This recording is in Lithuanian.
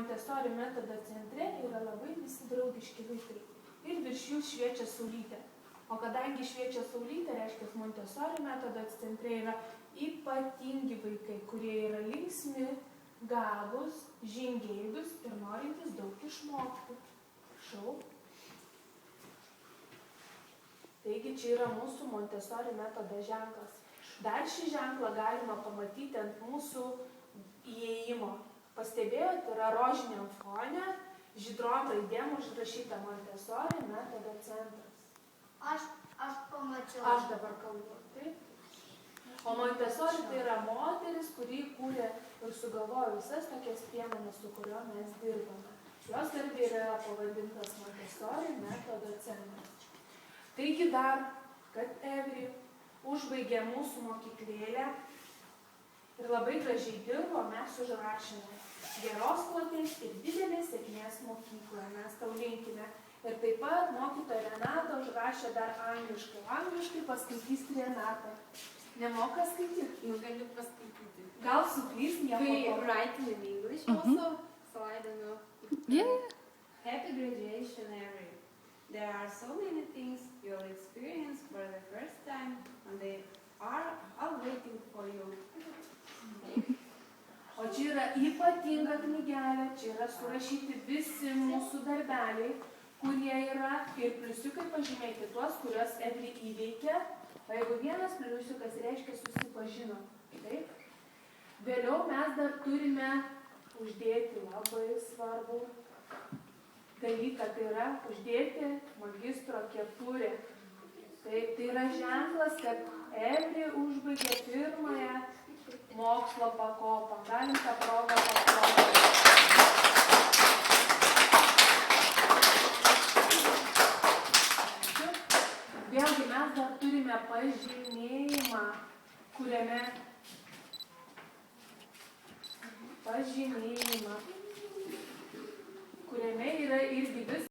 Montessori metodo centre yra labai visi draugiški vaikai. Ir virš jų šviečia saulytė. O kadangi šviečia saulytė, reiškia, Montessori metodo centre yra ypatingi vaikai, kurie yra linksmi, gabūs, žingeidūs ir norintys daug išmokti. Prašau. Taigi čia yra mūsų Montessori metodo ženklas. Dar šį ženklą galima pamatyti ant mūsų įėjimo. Pastebėjot, yra rožiniam fone, žydrom raidėm užrašyta Montessori metodo centras. Aš pamačiau. Aš dabar kalbu, taip? O Montessori tai yra moteris, kuri kūrė ir sugalvojo visas tokias priemonės, su kurio mes dirbame. Jos garbė yra pavadintas Montessori metodo centras. Taigi dar, kad Evri užbaigė mūsų mokyklėlę ir labai gražiai dirbo, mes užrašėme geros kloties ir didelės sėkmės mokykloje. Mes tau linkime. Ir taip pat mokytoja Renata užrašė dar angliškai. Angliškai paskaitys Renata. Nemoka skaityti? Nu, galiu paskaityti. Gal suklys, nieko. We writing in English also, so I don't know. Yeah. Happy graduation, Avery. There are so many things you'll experience for the first time, and they are all waiting for you. O čia yra ypatinga knygelė, čia yra surašyti visi mūsų darbeliai, kurie yra ir pliusiukai pažymėti tuos, kuriuos Evri įveikė. O jeigu vienas pliusiukas reiškia susipažino. Taip? Vėliau mes dar turime uždėti labai svarbų dalyką, tai yra uždėti magistro kepurę. Taip, tai yra ženklas, kad Evri užbaigė pirmąją mokslo pakopą. Galim tą progą paploti. Vėlgi mes dar turime pažymėjimą, kuriame yra irgi vis